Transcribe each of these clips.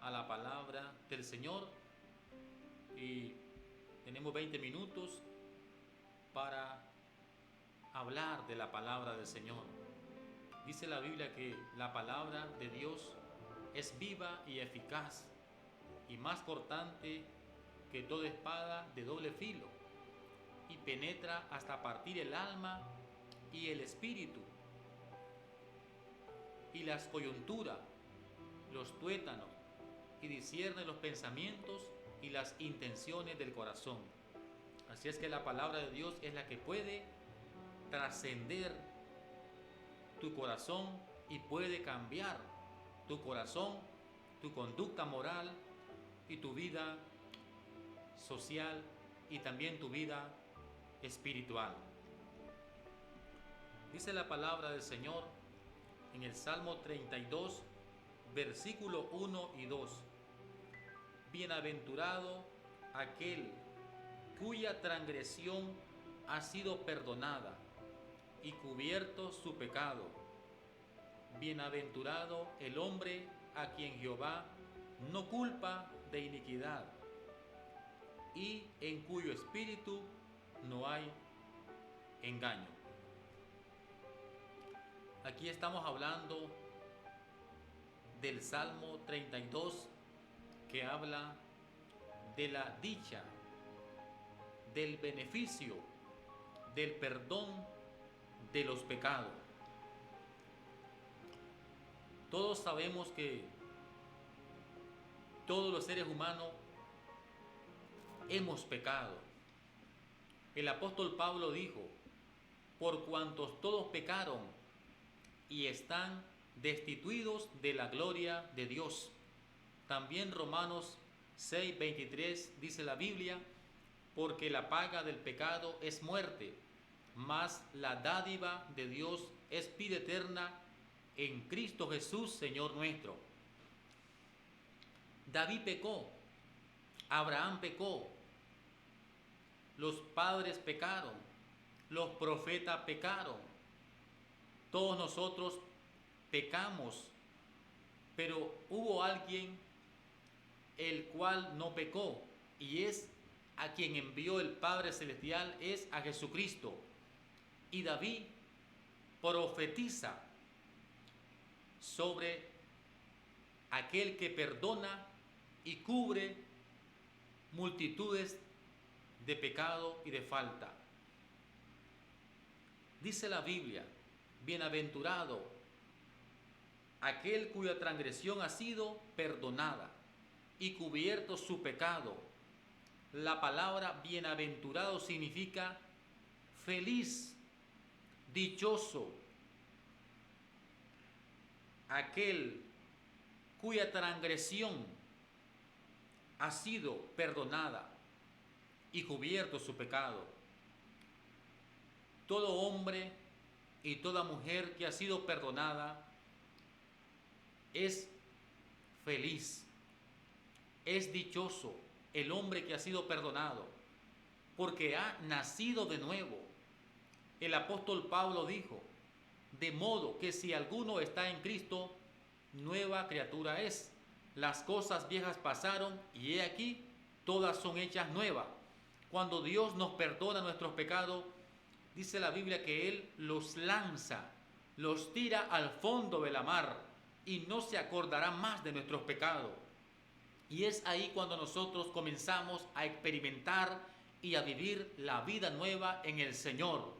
a la palabra del Señor y tenemos 20 minutos para hablar de la palabra del Señor. Dice la Biblia que la palabra de Dios es viva y eficaz y más cortante que toda espada de doble filo y penetra hasta partir el alma y el espíritu y las coyunturas, los tuétanos, y discierne los pensamientos y las intenciones del corazón. Así es que la palabra de Dios es la que puede trascender tu corazón y puede cambiar tu corazón, tu conducta moral y tu vida social y también tu vida espiritual. Dice la palabra del Señor en el Salmo 32, versículo 1 y 2. Bienaventurado aquel cuya transgresión ha sido perdonada y cubierto su pecado. Bienaventurado el hombre a quien Jehová no culpa de iniquidad y en cuyo espíritu no hay engaño. Aquí estamos hablando del Salmo 32 que habla de la dicha, del beneficio, del perdón de los pecados. Todos sabemos que todos los seres humanos hemos pecado. El apóstol Pablo dijo: por cuantos todos pecaron y están destituidos de la gloria de Dios. También Romanos 6:23 dice la Biblia: porque la paga del pecado es muerte, mas la dádiva de Dios es vida eterna en Cristo Jesús, Señor nuestro. David pecó, Abraham pecó, los padres pecaron, los profetas pecaron, todos nosotros pecamos, pero hubo alguien el cual no pecó, y es a quien envió el Padre Celestial, es a Jesucristo. Y David profetiza sobre aquel que perdona y cubre multitudes de pecado y de falta. Dice la Biblia: bienaventurado aquel cuya transgresión ha sido perdonada y cubierto su pecado. La palabra bienaventurado significa feliz, dichoso. Aquel cuya transgresión ha sido perdonada y cubierto su pecado. Todo hombre y toda mujer que ha sido perdonada es feliz, es dichoso el hombre que ha sido perdonado, porque ha nacido de nuevo. El apóstol Pablo dijo: de modo que si alguno está en Cristo, nueva criatura es. Las cosas viejas pasaron y he aquí, todas son hechas nuevas. Cuando Dios nos perdona nuestros pecados, dice la Biblia que Él los lanza, los tira al fondo de la mar y no se acordará más de nuestros pecados. Y es ahí cuando nosotros comenzamos a experimentar y a vivir la vida nueva en el Señor.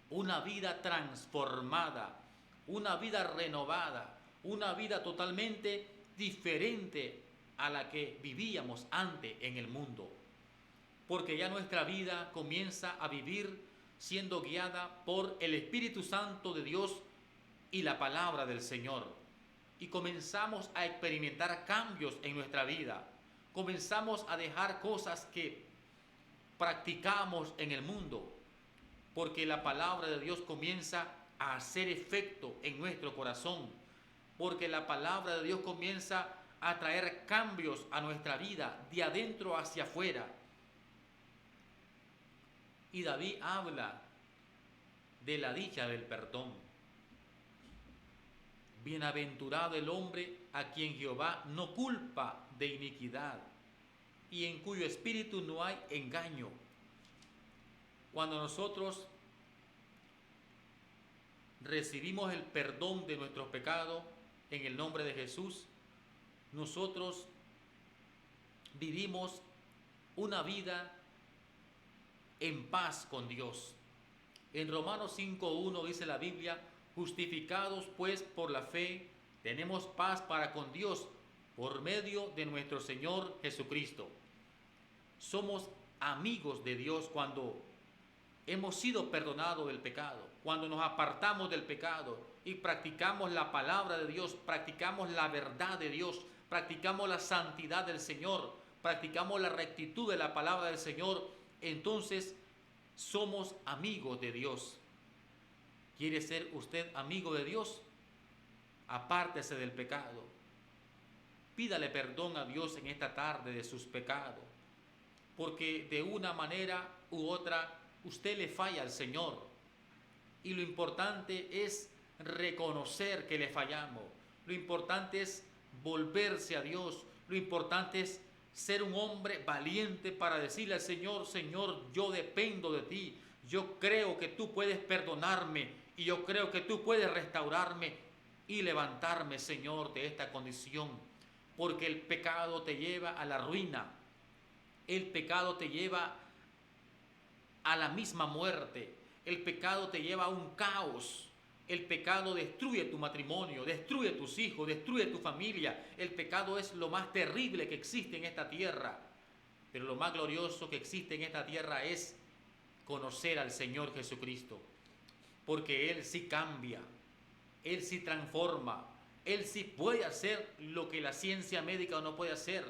Una vida transformada, una vida renovada, una vida totalmente diferente a la que vivíamos antes en el mundo. Porque ya nuestra vida comienza a vivir siendo guiada por el Espíritu Santo de Dios y la palabra del Señor. Y comenzamos a experimentar cambios en nuestra vida. Comenzamos a dejar cosas que practicamos en el mundo, porque la palabra de Dios comienza a hacer efecto en nuestro corazón, porque la palabra de Dios comienza a traer cambios a nuestra vida, de adentro hacia afuera. Y David habla de la dicha del perdón. Bienaventurado el hombre a quien Jehová no culpa de iniquidad y en cuyo espíritu no hay engaño. Cuando nosotros recibimos el perdón de nuestros pecados en el nombre de Jesús, nosotros vivimos una vida en paz con Dios. En Romanos 5:1 dice la Biblia: justificados pues por la fe, tenemos paz para con Dios por medio de nuestro Señor Jesucristo. Somos amigos de Dios cuando hemos sido perdonados del pecado, cuando nos apartamos del pecado y practicamos la palabra de Dios, practicamos la verdad de Dios, practicamos la santidad del Señor, practicamos la rectitud de la palabra del Señor. Entonces somos amigos de Dios. ¿Quiere ser usted amigo de Dios? Apártese del pecado. Pídale perdón a Dios en esta tarde de sus pecados, porque de una manera u otra usted le falla al Señor. Y lo importante es reconocer que le fallamos. Lo importante es volverse a Dios. Lo importante es ser un hombre valiente para decirle al Señor: Señor, yo dependo de ti. Yo creo que tú puedes perdonarme y yo creo que tú puedes restaurarme y levantarme, Señor, de esta condición. Porque el pecado te lleva a la ruina. El pecado te lleva a la misma muerte. El pecado te lleva a un caos. El pecado destruye tu matrimonio, destruye tus hijos, destruye tu familia. El pecado es lo más terrible que existe en esta tierra. Pero lo más glorioso que existe en esta tierra es conocer al Señor Jesucristo. Porque Él sí cambia, Él sí transforma, Él sí puede hacer lo que la ciencia médica no puede hacer.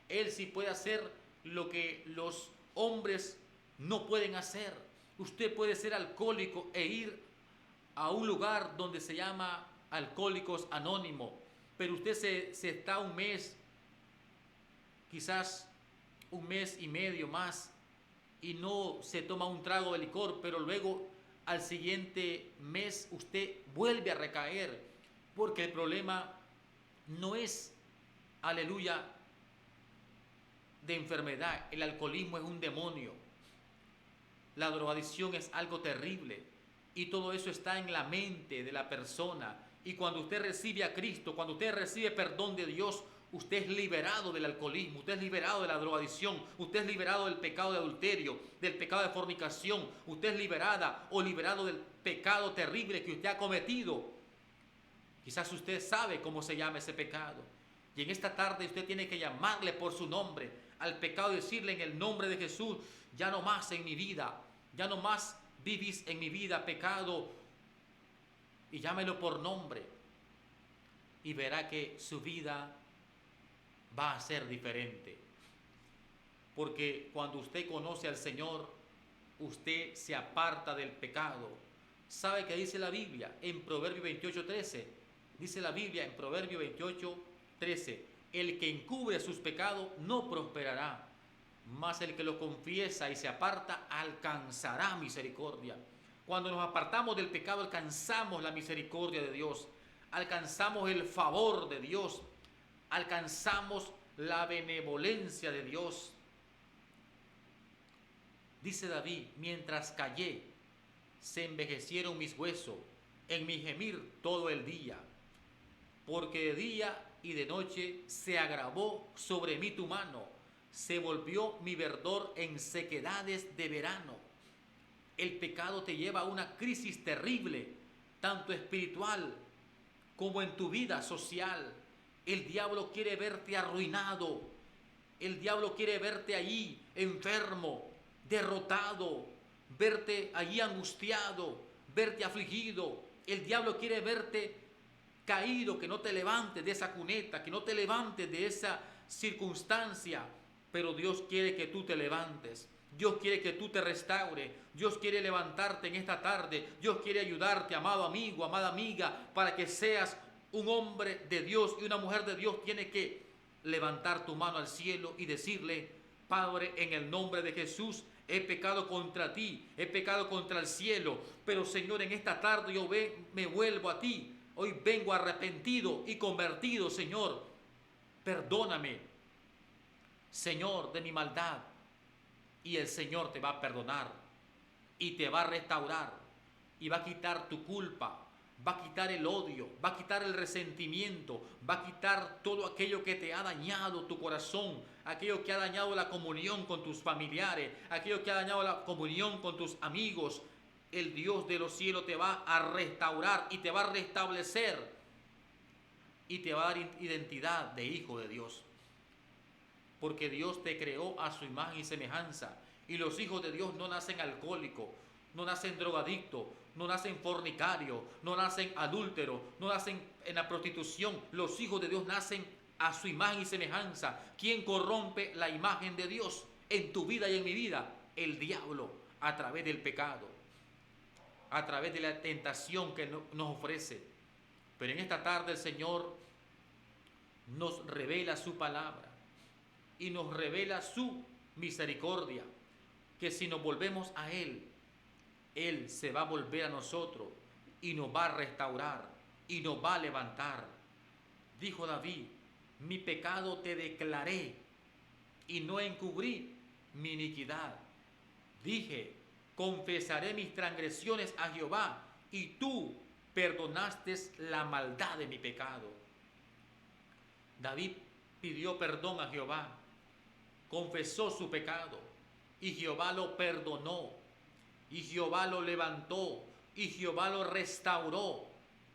Él sí puede hacer lo que los hombres no pueden hacer. Usted puede ser alcohólico e ir a un lugar donde se llama Alcohólicos Anónimos, pero usted se está un mes, quizás un mes y medio más, y no se toma un trago de licor, pero luego al siguiente mes usted vuelve a recaer, porque el problema no es, aleluya, de enfermedad. El alcoholismo es un demonio. La drogadicción es algo terrible. Y todo eso está en la mente de la persona. Y cuando usted recibe a Cristo, cuando usted recibe perdón de Dios, usted es liberado del alcoholismo, usted es liberado de la drogadicción, usted es liberado del pecado de adulterio, del pecado de fornicación, usted es liberada o liberado del pecado terrible que usted ha cometido. Quizás usted sabe cómo se llama ese pecado. Y en esta tarde usted tiene que llamarle por su nombre al pecado y decirle: en el nombre de Jesús, ya no más en mi vida, ya no más vivís en mi vida, pecado. Y llámelo por nombre. Y verá que su vida va a ser diferente. Porque cuando usted conoce al Señor, usted se aparta del pecado. ¿Sabe qué dice la Biblia? En Proverbio 28:13. Dice la Biblia en Proverbio 28:13: el que encubre sus pecados no prosperará, mas el que los confiesa y se aparta alcanzará misericordia. Cuando nos apartamos del pecado, alcanzamos la misericordia de Dios, alcanzamos el favor de Dios, alcanzamos la benevolencia de Dios. Dice David: mientras callé, se envejecieron mis huesos, en mi gemir todo el día. Porque de día y de noche se agravó sobre mí tu mano, se volvió mi verdor en sequedades de verano. El pecado te lleva a una crisis terrible, tanto espiritual como en tu vida social. El diablo quiere verte arruinado. El diablo quiere verte allí enfermo, derrotado, verte allí angustiado, verte afligido. El diablo quiere verte caído, que no te levantes de esa cuneta, que no te levantes de esa circunstancia. Pero Dios quiere que tú te levantes. Dios quiere que tú te restaures. Dios quiere levantarte en esta tarde. Dios quiere ayudarte, amado amigo, amada amiga, para que seas un hombre de Dios y una mujer de Dios. Tiene que levantar tu mano al cielo y decirle: Padre, en el nombre de Jesús, he pecado contra ti, he pecado contra el cielo, pero Señor, en esta tarde yo me vuelvo a ti. Hoy vengo arrepentido y convertido, Señor. Perdóname, Señor, de mi maldad. Y el Señor te va a perdonar y te va a restaurar y va a quitar tu culpa, va a quitar el odio, va a quitar el resentimiento, va a quitar todo aquello que te ha dañado tu corazón, aquello que ha dañado la comunión con tus familiares, aquello que ha dañado la comunión con tus amigos. El Dios de los cielos te va a restaurar y te va a restablecer y te va a dar identidad de hijo de Dios. Porque Dios te creó a su imagen y semejanza. Y los hijos de Dios no nacen alcohólicos, no nacen drogadictos, no nacen fornicarios, no nacen adúlteros, no nacen en la prostitución. Los hijos de Dios nacen a su imagen y semejanza. ¿Quién corrompe la imagen de Dios en tu vida y en mi vida? El diablo, a través del pecado, a través de la tentación que nos ofrece. Pero en esta tarde el Señor nos revela su palabra y nos revela su misericordia, que si nos volvemos a Él, Él se va a volver a nosotros y nos va a restaurar y nos va a levantar. Dijo David, mi pecado te declaré y no encubrí mi iniquidad. Dije, confesaré mis transgresiones a Jehová y tú perdonaste la maldad de mi pecado. David pidió perdón a Jehová, confesó su pecado y Jehová lo perdonó y Jehová lo levantó y Jehová lo restauró.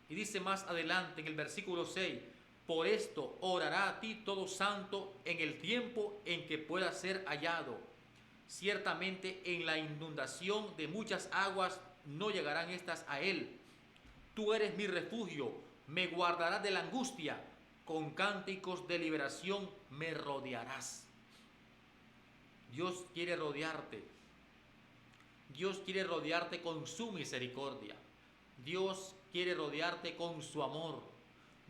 Y dice más adelante en el versículo 6, por esto orará a ti todo santo en el tiempo en que pueda ser hallado. Ciertamente en la inundación de muchas aguas no llegarán estas a él. Tú eres mi refugio, me guardarás de la angustia, con cánticos de liberación me rodearás. Dios quiere rodearte. Dios quiere rodearte con su misericordia. Dios quiere rodearte con su amor.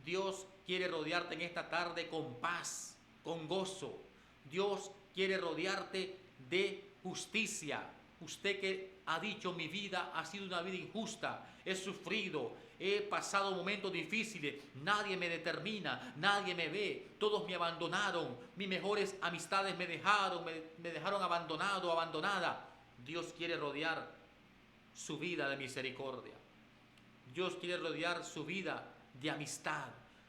Dios quiere rodearte en esta tarde con paz, con gozo. Dios quiere rodearte de justicia. Usted que ha dicho, mi vida ha sido una vida injusta, he sufrido, he pasado momentos difíciles, nadie me determina, nadie me ve, todos me abandonaron, mis mejores amistades me dejaron abandonado, abandonada. Dios quiere rodear su vida de misericordia. Dios quiere rodear su vida de amistad.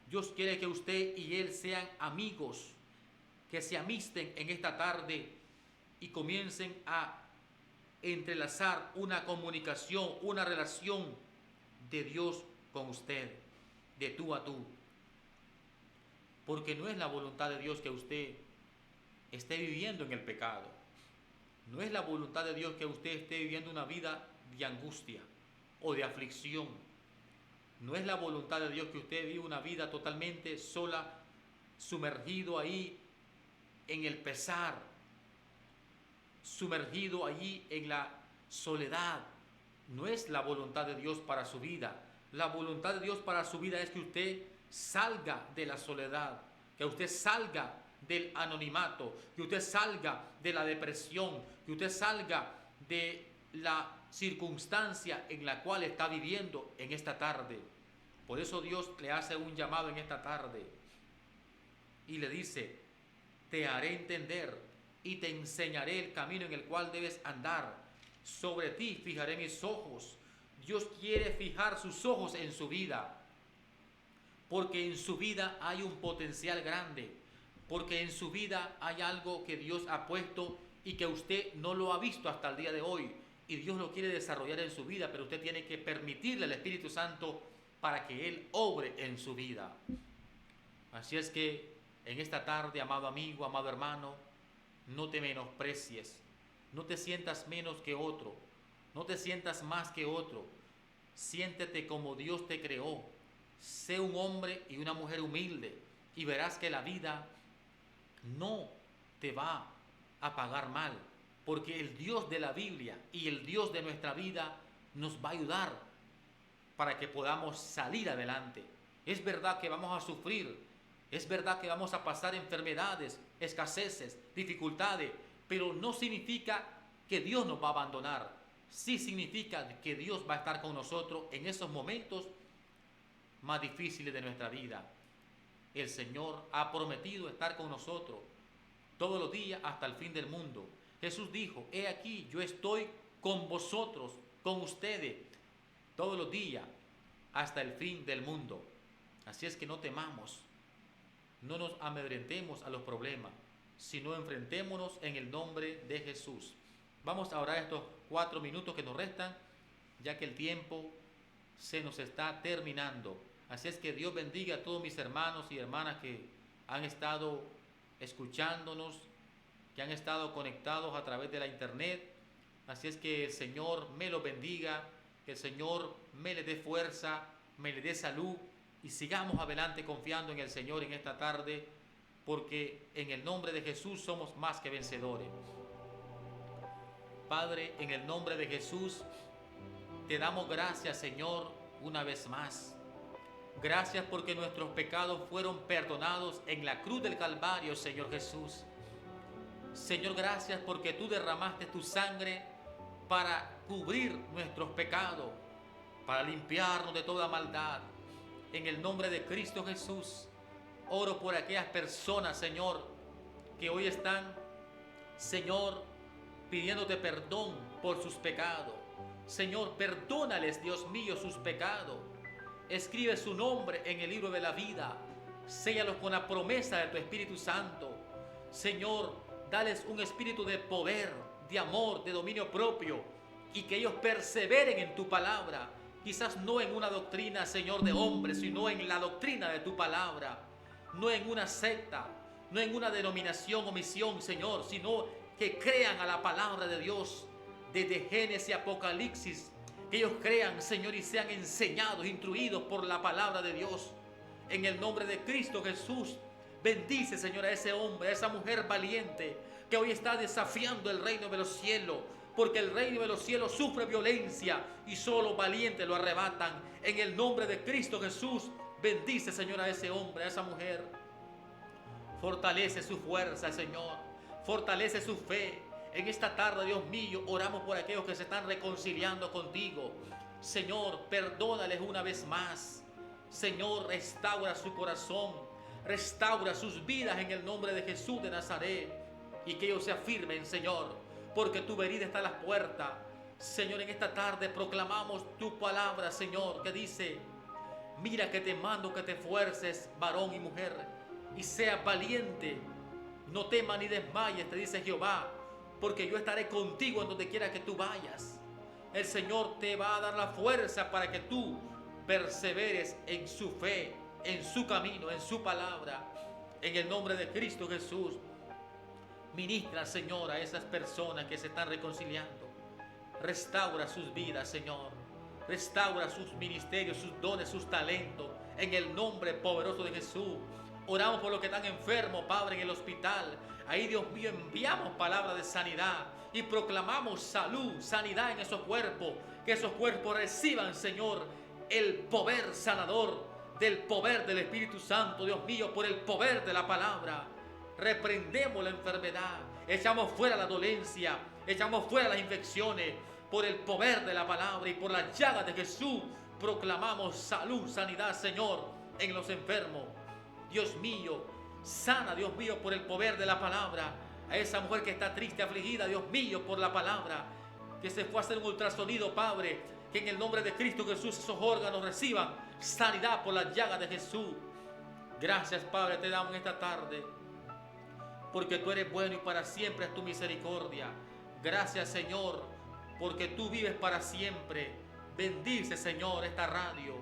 Dios quiere que usted y él sean amigos, que se amisten en esta tarde y comiencen a entrelazar una comunicación, una relación de Dios con usted, de tú a tú. Porque no es la voluntad de Dios que usted esté viviendo en el pecado. No es la voluntad de Dios que usted esté viviendo una vida de angustia o de aflicción. No es la voluntad de Dios que usted viva una vida totalmente sola, sumergido ahí en el pesar, sumergido allí en la soledad. No es la voluntad de Dios para su vida. La voluntad de Dios para su vida es que usted salga de la soledad, que usted salga del anonimato, que usted salga de la depresión, que usted salga de la circunstancia en la cual está viviendo en esta tarde. Por eso Dios le hace un llamado en esta tarde y le dice, te haré entender y te enseñaré el camino en el cual debes andar. Sobre ti fijaré mis ojos. Dios quiere fijar sus ojos en su vida, porque en su vida hay un potencial grande, porque en su vida hay algo que Dios ha puesto y que usted no lo ha visto hasta el día de hoy, y Dios lo quiere desarrollar en su vida, pero usted tiene que permitirle al Espíritu Santo para que Él obre en su vida. Así es que en esta tarde, amado amigo, amado hermano, no te menosprecies, no te sientas menos que otro, no te sientas más que otro. Siéntete como Dios te creó. Sé un hombre y una mujer humilde y verás que la vida no te va a pagar mal, porque el Dios de la Biblia y el Dios de nuestra vida nos va a ayudar para que podamos salir adelante. Es verdad que vamos a sufrir, es verdad que vamos a pasar enfermedades, escaseces, dificultades, pero no significa que Dios nos va a abandonar. Sí significa que Dios va a estar con nosotros en esos momentos más difíciles de nuestra vida. El Señor ha prometido estar con nosotros todos los días hasta el fin del mundo. Jesús dijo, he aquí, yo estoy con vosotros, con ustedes, todos los días hasta el fin del mundo. Así es que no temamos, no nos amedrentemos a los problemas, sino enfrentémonos en el nombre de Jesús. Vamos a orar estos 4 minutos que nos restan, ya que el tiempo se nos está terminando. Así es que Dios bendiga a todos mis hermanos y hermanas que han estado escuchándonos, que han estado conectados a través de la internet. Así es que el Señor me los bendiga, que el Señor me le dé fuerza, me le dé salud, y sigamos adelante confiando en el Señor en esta tarde, porque en el nombre de Jesús somos más que vencedores. Padre, en el nombre de Jesús, te damos gracias, Señor, una vez más. Gracias porque nuestros pecados fueron perdonados en la cruz del Calvario, Señor Jesús. Señor, gracias porque tú derramaste tu sangre para cubrir nuestros pecados, para limpiarnos de toda maldad. En el nombre de Cristo Jesús, oro por aquellas personas, Señor, que hoy están, Señor, pidiéndote perdón por sus pecados. Señor, perdónales, Dios mío, sus pecados. Escribe su nombre en el libro de la vida. Séllalos con la promesa de tu Espíritu Santo. Señor, dales un espíritu de poder, de amor, de dominio propio, y que ellos perseveren en tu palabra. Quizás no en una doctrina, Señor, de hombres, sino en la doctrina de tu palabra. No en una secta, no en una denominación o misión, Señor, sino que crean a la palabra de Dios desde Génesis y Apocalipsis. Que ellos crean, Señor, y sean enseñados, instruidos por la palabra de Dios. En el nombre de Cristo Jesús, bendice, Señor, a ese hombre, a esa mujer valiente que hoy está desafiando el reino de los cielos, porque el reino de los cielos sufre violencia y solo valientes lo arrebatan. En el nombre de Cristo Jesús, bendice, Señor, a ese hombre, a esa mujer. Fortalece su fuerza, Señor. Fortalece su fe. En esta tarde, Dios mío, oramos por aquellos que se están reconciliando contigo. Señor, perdónales una vez más. Señor, restaura su corazón. Restaura sus vidas en el nombre de Jesús de Nazaret. Y que ellos se afirmen, Señor, porque tu venida está a las puertas. Señor, en esta tarde proclamamos tu palabra, Señor, que dice: mira que te mando que te esfuerces, varón y mujer, y seas valiente. No temas ni desmayes, te dice Jehová, porque yo estaré contigo en donde quiera que tú vayas. El Señor te va a dar la fuerza para que tú perseveres en su fe, en su camino, en su palabra. En el nombre de Cristo Jesús, ministra, Señor, a esas personas que se están reconciliando. Restaura sus vidas, Señor. Restaura sus ministerios, sus dones, sus talentos. En el nombre poderoso de Jesús. Oramos por los que están enfermos, Padre, en el hospital. Ahí, Dios mío, enviamos palabras de sanidad y proclamamos salud, sanidad en esos cuerpos. Que esos cuerpos reciban, Señor, el poder sanador del poder del Espíritu Santo, Dios mío, por el poder de la palabra. Reprendemos la enfermedad, echamos fuera la dolencia, echamos fuera las infecciones, por el poder de la palabra y por las llagas de Jesús. Proclamamos salud, sanidad, Señor, en los enfermos. Dios mío, sana, Dios mío, por el poder de la palabra, a esa mujer que está triste, afligida, Dios mío, por la palabra, que se fue a hacer un ultrasonido, Padre, que en el nombre de Cristo Jesús esos órganos reciban sanidad por las llagas de Jesús. Gracias, Padre, te damos en esta tarde, porque tú eres bueno y para siempre es tu misericordia. Gracias, Señor, porque tú vives para siempre. Bendice, Señor, esta radio.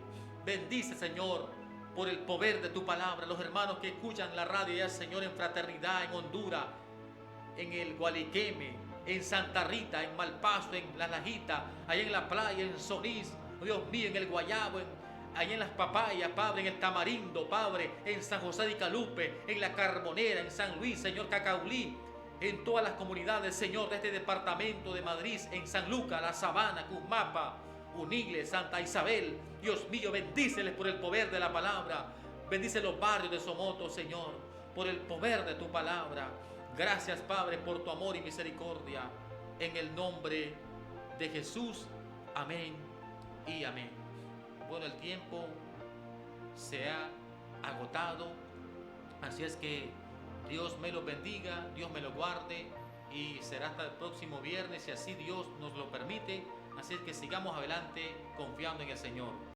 Bendice, Señor, por el poder de tu palabra, los hermanos que escuchan la radio ya, Señor, en Fraternidad, en Honduras, en el Gualiqueme, en Santa Rita, en Malpaso, en La Lajita, allá en la playa, en Solís, Dios mío, en el Guayabo, allá en las Papayas, Padre, en el Tamarindo, Padre, en San José de Calupe, en la Carbonera, en San Luis, Señor, Cacaulí, en todas las comunidades, Señor, de este departamento de Madrid, en San Lucas, La Sabana, Cusmapa, Unigle, Santa Isabel. Dios mío, bendíceles por el poder de la palabra. Bendice los barrios de Somoto, Señor, por el poder de tu palabra. Gracias, Padre, por tu amor y misericordia. En el nombre de Jesús. Amén y amén. Bueno, el tiempo se ha agotado. Así es que Dios me los bendiga, Dios me los guarde y será hasta el próximo viernes si así Dios nos lo permite. Así es que sigamos adelante confiando en el Señor.